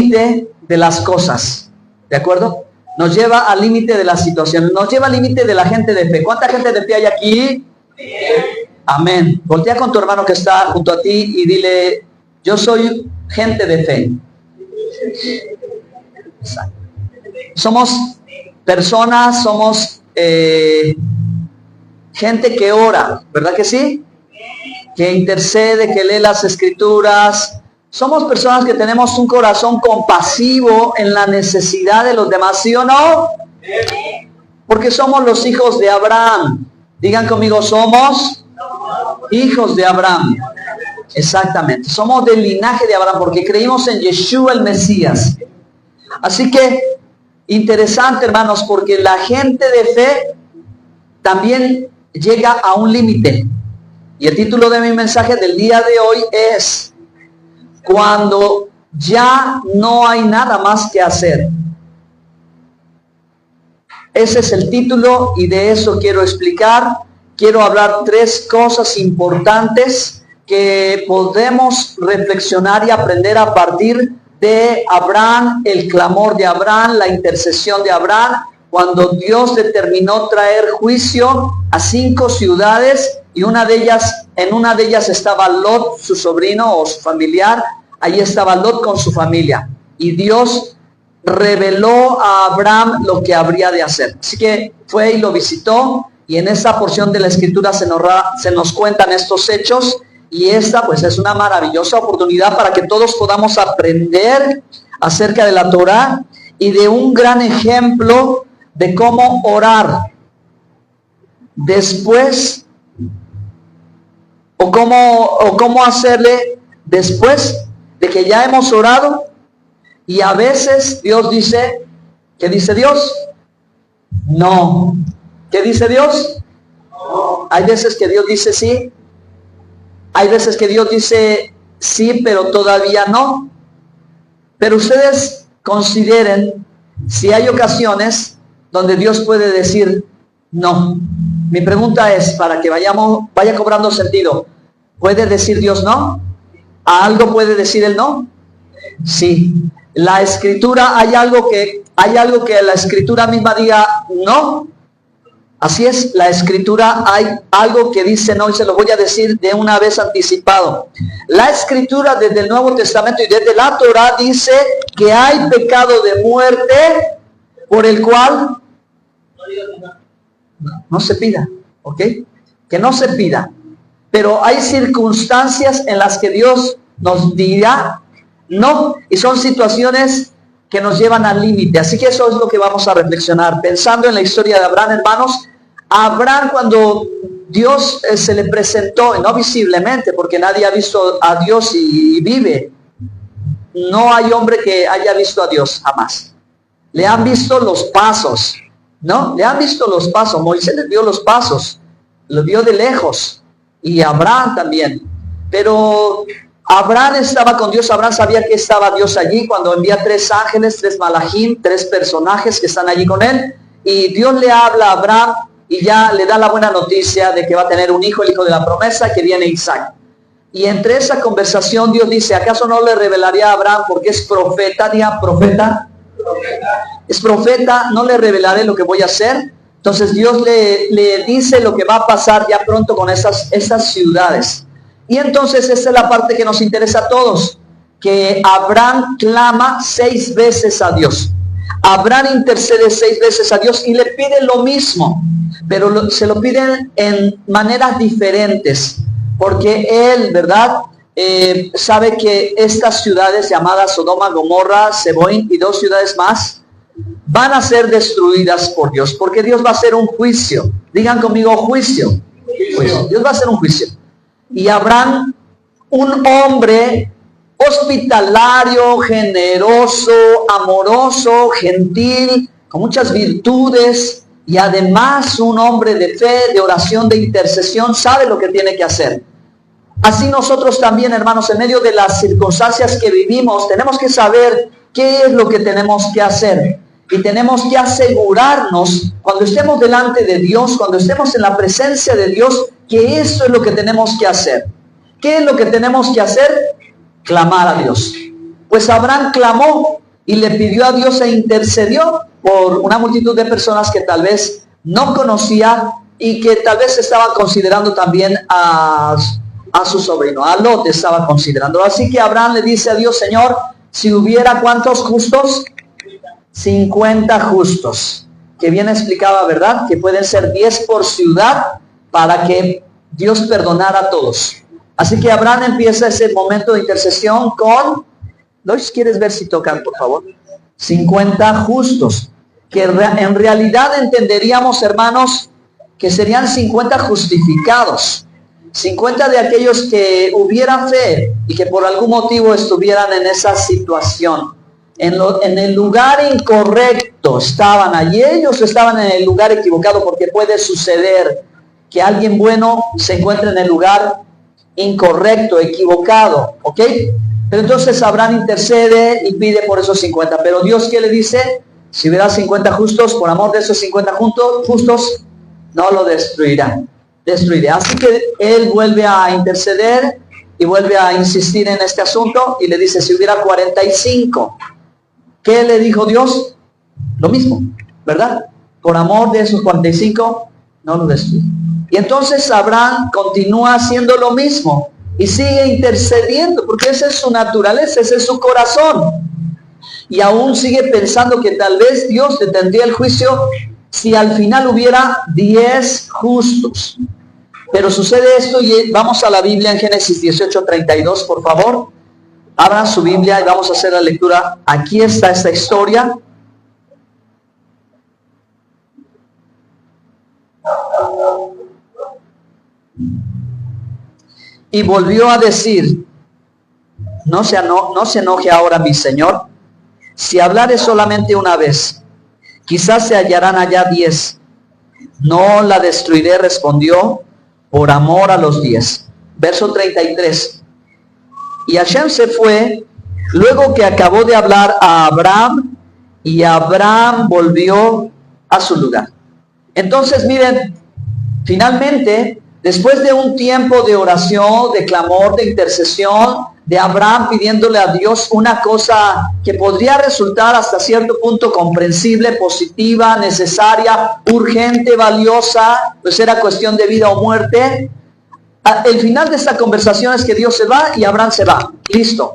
límite de las cosas, ¿de acuerdo? Nos lleva al límite de las situaciones, nos lleva al límite de la gente de fe. ¿Cuánta gente de fe hay aquí? Amén. Voltea con tu hermano que está junto a ti y dile, yo soy gente de fe. Exacto. Somos personas, somos gente que ora, ¿verdad que sí? Que intercede, que lee las escrituras. Somos personas que tenemos un corazón compasivo en la necesidad de los demás, ¿sí o no? Porque somos los hijos de Abraham. Digan conmigo, somos hijos de Abraham. Exactamente. Somos del linaje de Abraham porque creímos en Yeshua el Mesías. Así que, interesante, hermanos, porque la gente de fe también llega a un límite. Y el título de mi mensaje del día de hoy es cuando ya no hay nada más que hacer. Ese es el título y de eso quiero explicar. Quiero hablar 3 cosas importantes que podemos reflexionar y aprender a partir de Abraham, el clamor de Abraham, la intercesión de Abraham, cuando Dios determinó traer juicio a 5 ciudades y en una de ellas estaba Lot, su sobrino o su familiar. Ahí estaba Lot con su familia y Dios reveló a Abraham lo que habría de hacer. Así que fue y lo visitó y en esa porción de la escritura se nos cuentan estos hechos y esta pues es una maravillosa oportunidad para que todos podamos aprender acerca de la Torá y de un gran ejemplo de cómo orar después o cómo hacerle después de que ya hemos orado. Y a veces Dios dice, ¿qué dice Dios? No. ¿Qué dice Dios? No. Hay veces que Dios dice sí. Hay veces que Dios dice sí, pero todavía no. Pero ustedes consideren si hay ocasiones donde Dios puede decir no. Mi pregunta es, para que vaya cobrando sentido, ¿puede decir Dios no? ¿A algo puede decir el no? Sí. La escritura, hay algo que la escritura misma diga no. Así es, la escritura hay algo que dice no y se lo voy a decir de una vez anticipado. La escritura desde el Nuevo Testamento y desde la Torá dice que hay pecado de muerte por el cual no se pida, ¿ok? Que no se pida. Pero hay circunstancias en las que Dios nos dirá no, y son situaciones que nos llevan al límite. Así que eso es lo que vamos a reflexionar. Pensando en la historia de Abraham, hermanos, Abraham cuando Dios se le presentó, no visiblemente, porque nadie ha visto a Dios y vive. No hay hombre que haya visto a Dios jamás. Le han visto los pasos, ¿no? Le han visto los pasos. Moisés les vio los pasos, los vio de lejos. Y Abraham también. Pero Abraham estaba con Dios. Abraham sabía que estaba Dios allí cuando envía 3 ángeles, 3 malajim, 3 personajes que están allí con él. Y Dios le habla a Abraham y ya le da la buena noticia de que va a tener un hijo, el hijo de la promesa, que viene Isaac. Y entre esa conversación Dios dice, ¿acaso no le revelaría a Abraham porque es profeta? Diga, profeta. Es profeta, no le revelaré lo que voy a hacer. Entonces Dios le dice lo que va a pasar ya pronto con esas ciudades. Y entonces esta es la parte que nos interesa a todos, que Abraham clama 6 veces a Dios. Abraham intercede 6 veces a Dios y le pide lo mismo, pero se lo piden en maneras diferentes, porque él, ¿verdad? Sabe que estas ciudades llamadas Sodoma, Gomorra, Seboín y 2 ciudades más van a ser destruidas por Dios, porque Dios va a hacer un juicio. Digan conmigo, juicio. Dios va a hacer un juicio. Y Abraham, un hombre hospitalario, generoso, amoroso, gentil, con muchas virtudes y además un hombre de fe, de oración, de intercesión, sabe lo que tiene que hacer. Así nosotros también, hermanos, en medio de las circunstancias que vivimos, tenemos que saber qué es lo que tenemos que hacer. Y tenemos que asegurarnos, cuando estemos delante de Dios, cuando estemos en la presencia de Dios, que eso es lo que tenemos que hacer. ¿Qué es lo que tenemos que hacer? Clamar a Dios. Pues Abraham clamó y le pidió a Dios e intercedió por una multitud de personas que tal vez no conocía y que tal vez estaba considerando también a su sobrino, a Lot estaba considerando. Así que Abraham le dice a Dios: Señor, si hubiera ¿cuántos justos? 50 justos. Que bien explicaba, ¿verdad? Que pueden ser 10 por ciudad para que Dios perdonara a todos. Así que Abraham empieza ese momento de intercesión con... Lois, ¿quieres ver si tocan, por favor? 50 justos. Que en realidad entenderíamos, hermanos, que serían 50 justificados. 50 de aquellos que hubiera fe y que por algún motivo estuvieran en esa situación. En el lugar incorrecto estaban allí, ellos estaban en el lugar equivocado, porque puede suceder que alguien bueno se encuentre en el lugar incorrecto, equivocado, ¿ok? Pero entonces Abraham intercede y pide por esos 50. Pero Dios, ¿qué le dice? Si hubiera 50 justos, por amor de esos 50 justos, no lo destruirá. Así que él vuelve a interceder y vuelve a insistir en este asunto y le dice: si hubiera 45. ¿Qué le dijo Dios? Lo mismo, ¿verdad? Por amor de esos 45, no lo destruye. Y entonces Abraham continúa haciendo lo mismo y sigue intercediendo, porque esa es su naturaleza, ese es su corazón. Y aún sigue pensando que tal vez Dios detendría el juicio si al final hubiera 10 justos. Pero sucede esto y vamos a la Biblia en Génesis 18:32, por favor. Abran su Biblia y vamos a hacer la lectura. Aquí está esta historia. Y volvió a decir: no se enoje ahora mi señor, si hablare solamente una vez, quizás se hallarán allá 10. No la destruiré, respondió, por amor a los 10. Verso 33. Y Hashem se fue luego que acabó de hablar a Abraham, y Abraham volvió a su lugar. Entonces, miren, finalmente, después de un tiempo de oración, de clamor, de intercesión, de Abraham pidiéndole a Dios una cosa que podría resultar hasta cierto punto comprensible, positiva, necesaria, urgente, valiosa, pues era cuestión de vida o muerte. El final de esta conversación es que Dios se va y Abraham se va. Listo.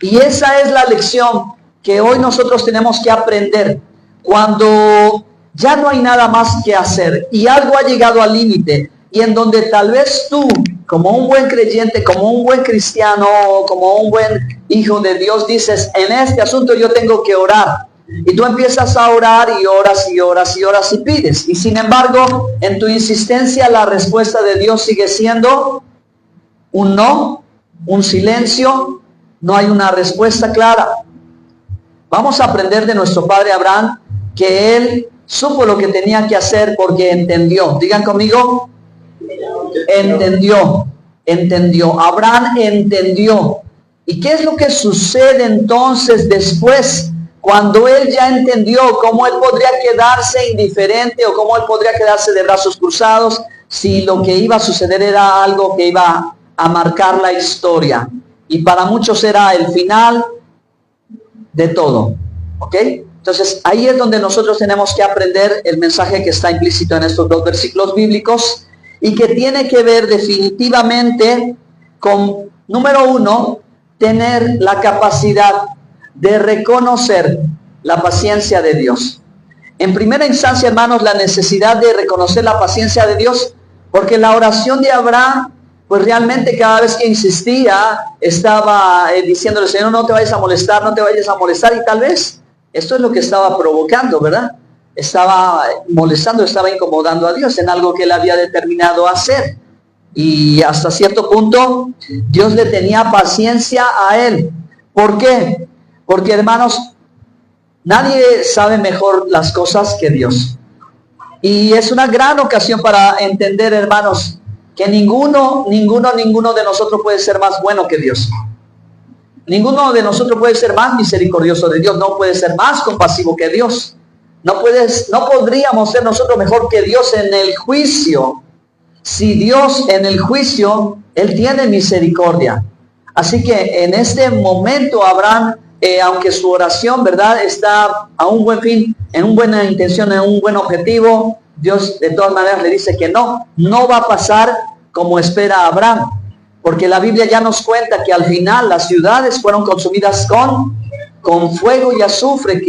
Y esa es la lección que hoy nosotros tenemos que aprender. Cuando ya no hay nada más que hacer y algo ha llegado al límite, y en donde tal vez tú, como un buen creyente, como un buen cristiano, como un buen hijo de Dios, dices: en este asunto yo tengo que orar. Y tú empiezas a orar y oras y oras y oras y pides. Y sin embargo, en tu insistencia, la respuesta de Dios sigue siendo un no, un silencio. No hay una respuesta clara. Vamos a aprender de nuestro padre Abraham que él supo lo que tenía que hacer porque entendió. Digan conmigo: entendió. Abraham entendió. ¿Y qué es lo que sucede entonces después? Cuando él ya entendió cómo él podría quedarse indiferente o cómo él podría quedarse de brazos cruzados si lo que iba a suceder era algo que iba a marcar la historia. Y para muchos era el final de todo. ¿Ok? Entonces ahí es donde nosotros tenemos que aprender el mensaje que está implícito en estos dos versículos bíblicos y que tiene que ver definitivamente con, número uno, tener la capacidad de reconocer la paciencia de Dios. En primera instancia, hermanos, la necesidad de reconocer la paciencia de Dios, porque la oración de Abraham, pues realmente cada vez que insistía, estaba diciéndole: Señor, no te vayas a molestar, no te vayas a molestar, y tal vez esto es lo que estaba provocando, ¿verdad? Estaba molestando, estaba incomodando a Dios en algo que él había determinado hacer. Y hasta cierto punto, Dios le tenía paciencia a él. ¿Por qué? Porque, hermanos, nadie sabe mejor las cosas que Dios. Y es una gran ocasión para entender, hermanos, que ninguno de nosotros puede ser más bueno que Dios. Ninguno de nosotros puede ser más misericordioso de Dios. No puede ser más compasivo que Dios. No podríamos ser nosotros mejor que Dios en el juicio. Si Dios en el juicio, Él tiene misericordia. Así que en este momento Abraham aunque su oración, ¿verdad?, está a un buen fin, en una buena intención, en un buen objetivo, Dios de todas maneras le dice que no va a pasar como espera Abraham, porque la Biblia ya nos cuenta que al final las ciudades fueron consumidas con fuego y azufre,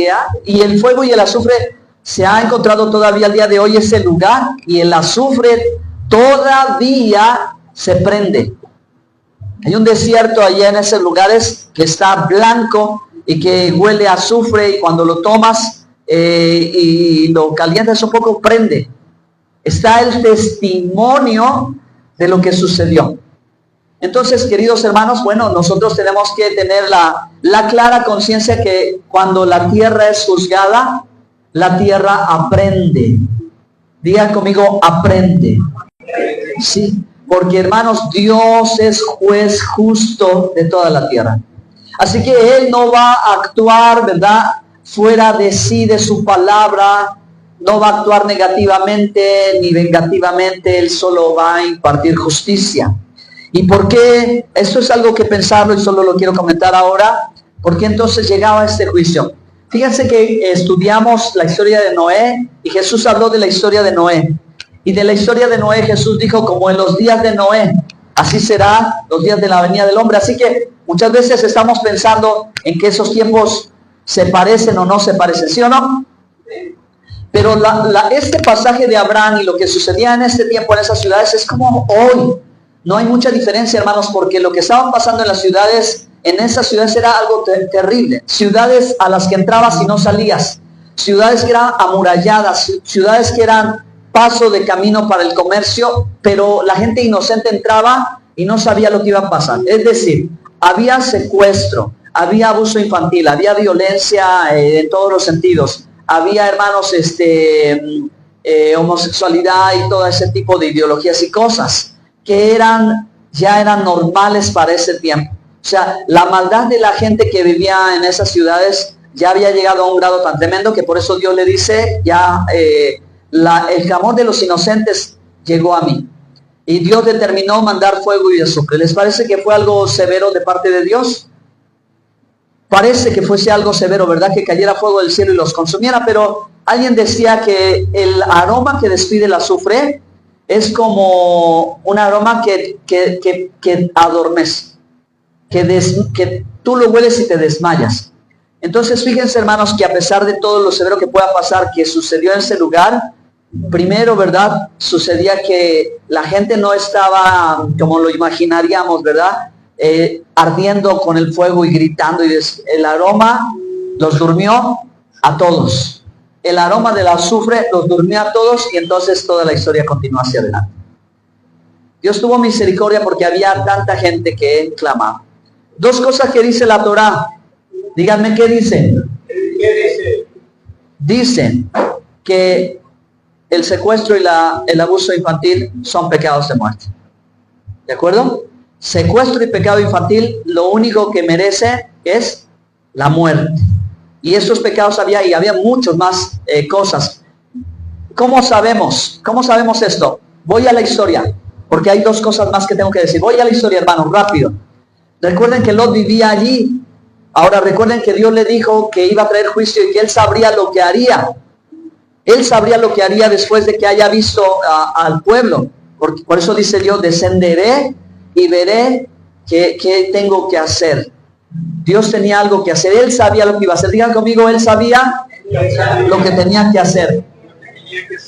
y el fuego y el azufre se ha encontrado todavía al día de hoy ese lugar, y el azufre todavía se prende. Hay un desierto allá en esos lugares que está blanco y que huele a azufre, y cuando lo tomas y lo calientas un poco, prende. Está el testimonio de lo que sucedió. Entonces, queridos hermanos, bueno, nosotros tenemos que tener la clara conciencia que cuando la tierra es juzgada, la tierra aprende. Digan conmigo, aprende. Sí, porque hermanos, Dios es juez justo de toda la tierra. Así que Él no va a actuar, ¿verdad?, fuera de sí, de su palabra. No va a actuar negativamente ni vengativamente. Él solo va a impartir justicia. ¿Y por qué? Esto es algo que pensarlo y solo lo quiero comentar ahora. ¿Por qué entonces llegaba a este juicio? Fíjense que estudiamos la historia de Noé y Jesús habló de la historia de Noé. Y de la historia de Noé Jesús dijo, como en los días de Noé, así será los días de la venida del hombre. Así que muchas veces estamos pensando en que esos tiempos se parecen o no se parecen, ¿sí o no? Pero este pasaje de Abraham y lo que sucedía en este tiempo en esas ciudades es como hoy. No hay mucha diferencia, hermanos, porque lo que estaban pasando en las ciudades, en esas ciudades era algo terrible. Ciudades a las que entrabas y no salías. Ciudades que eran amuralladas, ciudades que eran paso de camino para el comercio, pero la gente inocente entraba y no sabía lo que iba a pasar. Es decir, había secuestro, había abuso infantil, había violencia en todos los sentidos. Había, hermanos, homosexualidad y todo ese tipo de ideologías y cosas que ya eran normales para ese tiempo. O sea, la maldad de la gente que vivía en esas ciudades ya había llegado a un grado tan tremendo que por eso Dios le dice, ya el clamor de los inocentes llegó a mí. Y Dios determinó mandar fuego y azufre. ¿Les parece que fue algo severo de parte de Dios? Parece que fuese algo severo, ¿verdad? Que cayera fuego del cielo y los consumiera, pero alguien decía que el aroma que despide el azufre es como un aroma que adormece, que tú lo hueles y te desmayas. Entonces, fíjense, hermanos, que a pesar de todo lo severo que pueda pasar, que sucedió en ese lugar, primero, ¿verdad?, sucedía que la gente no estaba como lo imaginaríamos, ¿verdad?, ardiendo con el fuego y gritando, y el aroma los durmió a todos. El aroma del azufre los durmió a todos, y entonces toda la historia continuó hacia adelante. Dios tuvo misericordia porque había tanta gente que clamaba. Dos cosas que dice la Torá. Díganme, ¿qué dice? ¿Qué dice? Dicen que el secuestro y el abuso infantil son pecados de muerte. ¿De acuerdo? Secuestro y pecado infantil, lo único que merece es la muerte. Y estos pecados había muchos más cosas. ¿Cómo sabemos? ¿Cómo sabemos esto? Voy a la historia, porque hay dos cosas más que tengo que decir. Voy a la historia, hermanos, rápido. Recuerden que Lot vivía allí. Ahora recuerden que Dios le dijo que iba a traer juicio y que él sabría lo que haría. Él sabría lo que haría después de que haya visto al pueblo. Por eso dice Dios, descenderé y veré qué tengo que hacer. Dios tenía algo que hacer. Él sabía lo que iba a hacer. Digan conmigo, él sabía lo que tenía que hacer.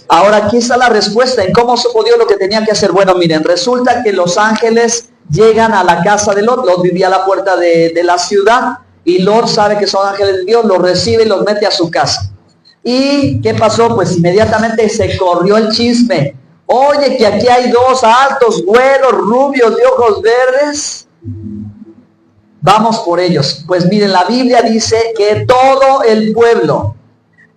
Ahora aquí está la respuesta en cómo supo Dios lo que tenía que hacer. Bueno, miren, resulta que los ángeles llegan a la casa de Lot. Lot vivía a la puerta de la ciudad, y Lot sabe que son ángeles de Dios, los recibe y los mete a su casa. ¿Y qué pasó? Pues inmediatamente se corrió el chisme. Oye, que aquí hay dos altos, güeros, rubios, de ojos verdes. Vamos por ellos. Pues miren, la Biblia dice que todo el pueblo,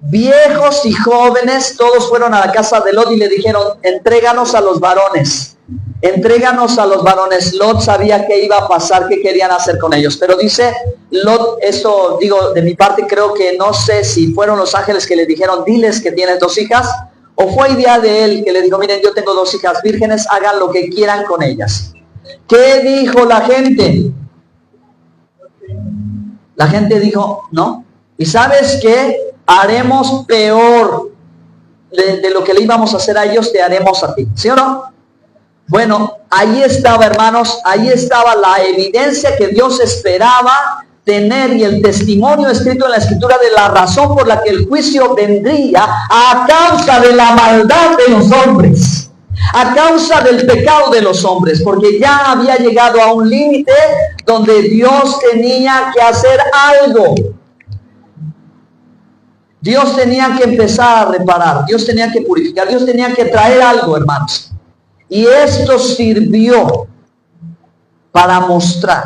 viejos y jóvenes, todos fueron a la casa de Lot y le dijeron, entréganos a los varones. Entréganos a los varones. Lot sabía qué iba a pasar, qué querían hacer con ellos. Pero dice Lot, esto digo de mi parte, creo que no sé si fueron los ángeles que le dijeron, diles que tienes 2 hijas, o fue idea de él que le dijo, miren, yo tengo 2 hijas vírgenes, hagan lo que quieran con ellas. ¿Qué dijo la gente? La gente dijo, no. ¿Y sabes qué? Haremos peor de lo que le íbamos a hacer a ellos, te haremos a ti. ¿Sí o no? Bueno, ahí estaba, hermanos, ahí estaba la evidencia que Dios esperaba tener y el testimonio escrito en la Escritura de la razón por la que el juicio vendría a causa de la maldad de los hombres, a causa del pecado de los hombres, porque ya había llegado a un límite donde Dios tenía que hacer algo. Dios tenía que empezar a reparar, Dios tenía que purificar, Dios tenía que traer algo, hermanos. Y esto sirvió para mostrar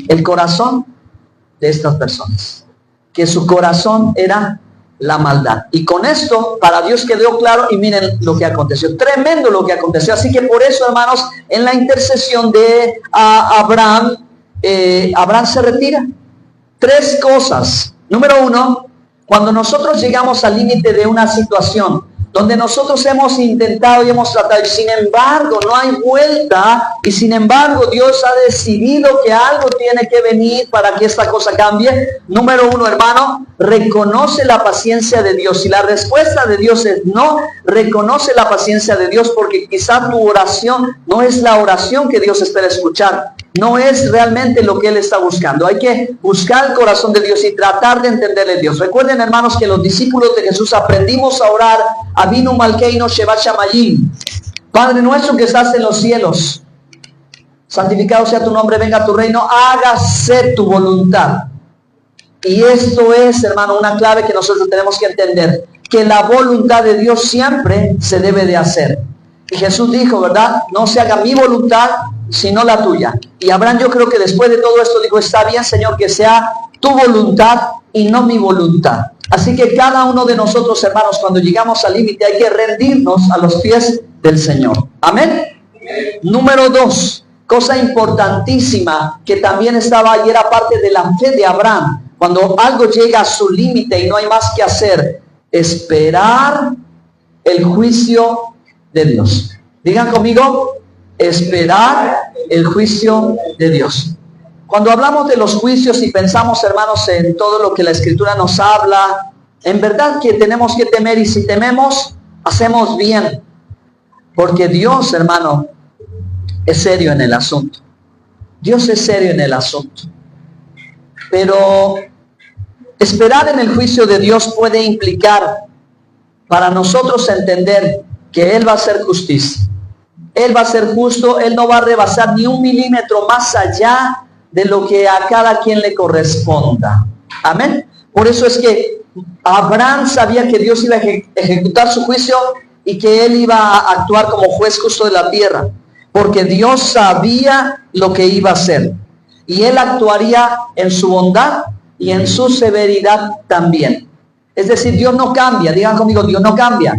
el corazón de estas personas, que su corazón era la maldad. Y con esto para Dios quedó claro, y miren lo que aconteció, tremendo lo que aconteció. Así que por eso, hermanos, en la intercesión de Abraham, Abraham se retira. 3 cosas. Número 1, cuando nosotros llegamos al límite de una situación donde nosotros hemos intentado y hemos tratado, y sin embargo no hay vuelta, y sin embargo Dios ha decidido que algo tiene que venir para que esta cosa cambie. Número 1, hermano, reconoce la paciencia de Dios. Si la respuesta de Dios es no, reconoce la paciencia de Dios, porque quizá tu oración no es la oración que Dios espera escuchar, no es realmente lo que Él está buscando. Hay que buscar el corazón de Dios y tratar de entenderle a Dios. Recuerden, hermanos, que los discípulos de Jesús aprendimos a orar Avinu Malkeinu Shevat Shamayim. Padre nuestro que estás en los cielos, santificado sea tu nombre, venga tu reino, hágase tu voluntad. Y esto es, hermano, una clave que nosotros tenemos que entender, que la voluntad de Dios siempre se debe de hacer. Y Jesús dijo, ¿verdad? No se haga mi voluntad, sino la tuya. Y Abraham, yo creo que después de todo esto dijo, está bien, Señor, que sea tu voluntad y no mi voluntad. Así que cada uno de nosotros, hermanos, cuando llegamos al límite, hay que rendirnos a los pies del Señor. Amén. Número 2, cosa importantísima que también estaba ahí, era parte de la fe de Abraham. Cuando algo llega a su límite y no hay más que hacer, esperar el juicio de Dios. Digan conmigo, esperar el juicio de Dios. Cuando hablamos de los juicios y pensamos, hermanos, en todo lo que la Escritura nos habla, en verdad que tenemos que temer, y si tememos, hacemos bien, porque Dios, hermano, es serio en el asunto. Dios es serio en el asunto. Pero esperar en el juicio de Dios puede implicar para nosotros entender que Él va a hacer justicia. Él va a ser justo, Él no va a rebasar ni 1 milímetro más allá de lo que a cada quien le corresponda. Amén. Por eso es que Abraham sabía que Dios iba a ejecutar su juicio y que Él iba a actuar como juez justo de la tierra, porque Dios sabía lo que iba a hacer. Y Él actuaría en su bondad y en su severidad también. Es decir, Dios no cambia. Digan conmigo, Dios no cambia.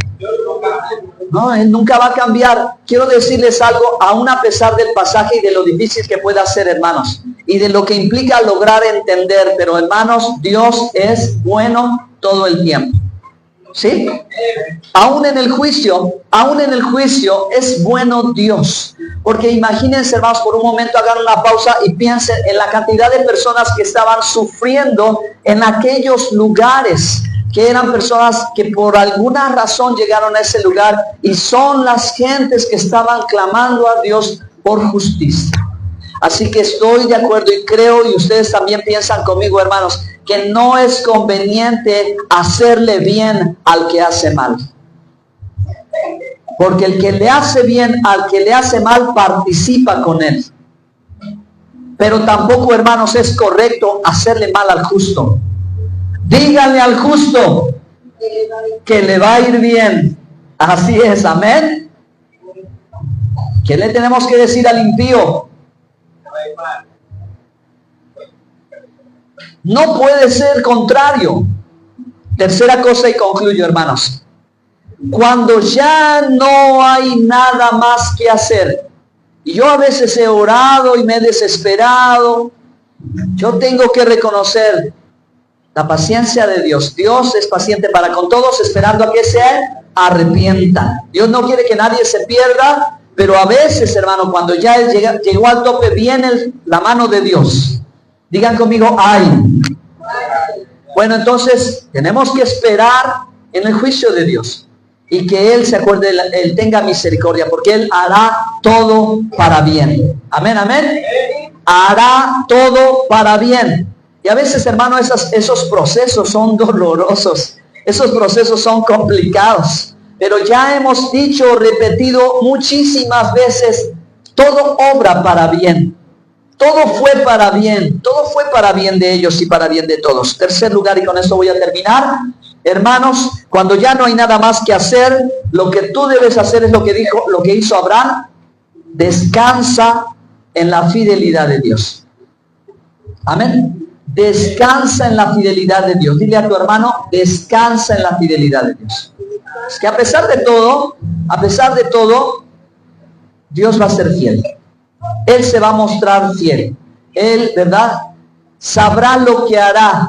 No, Él nunca va a cambiar. Quiero decirles algo, aún a pesar del pasaje y de lo difícil que pueda ser, hermanos, y de lo que implica lograr entender, pero hermanos, Dios es bueno todo el tiempo. ¿Sí? Aún en el juicio es bueno Dios. Porque imagínense, hermanos, por un momento hagan una pausa y piensen en la cantidad de personas que estaban sufriendo en aquellos lugares, que eran personas que por alguna razón llegaron a ese lugar, y son las gentes que estaban clamando a Dios por justicia. Así que estoy de acuerdo y creo, y ustedes también piensan conmigo, hermanos, que no es conveniente hacerle bien al que hace mal. Porque el que le hace bien al que le hace mal participa con él. Pero tampoco, hermanos, es correcto hacerle mal al justo. Díganle al justo que le va a ir bien. Así es, amén. ¿Qué le tenemos que decir al impío? No puede ser contrario. Tercera cosa y concluyo, hermanos. Cuando ya no hay nada más que hacer, y yo a veces he orado y me he desesperado, yo tengo que reconocer la paciencia de Dios. Dios es paciente para con todos, esperando a que se arrepientan. Dios no quiere que nadie se pierda, pero a veces, hermano, cuando ya llegó al tope, viene la mano de Dios. Digan conmigo, ay. Bueno, entonces tenemos que esperar en el juicio de Dios y que Él se acuerde, Él tenga misericordia, porque Él hará todo para bien. Amén, amén. Hará todo para bien. Y a veces, hermano, esos procesos son dolorosos, esos procesos son complicados, pero ya hemos dicho, repetido muchísimas veces, todo obra para bien. Todo fue para bien, todo fue para bien de ellos y para bien de todos. Tercer lugar, y con esto voy a terminar. Hermanos, cuando ya no hay nada más que hacer, lo que tú debes hacer es lo que hizo Abraham. Descansa en la fidelidad de Dios. Amén. Descansa en la fidelidad de Dios. Dile a tu hermano, descansa en la fidelidad de Dios. Es que a pesar de todo, Dios va a ser fiel. Él se va a mostrar fiel. Él, ¿verdad? Sabrá lo que hará.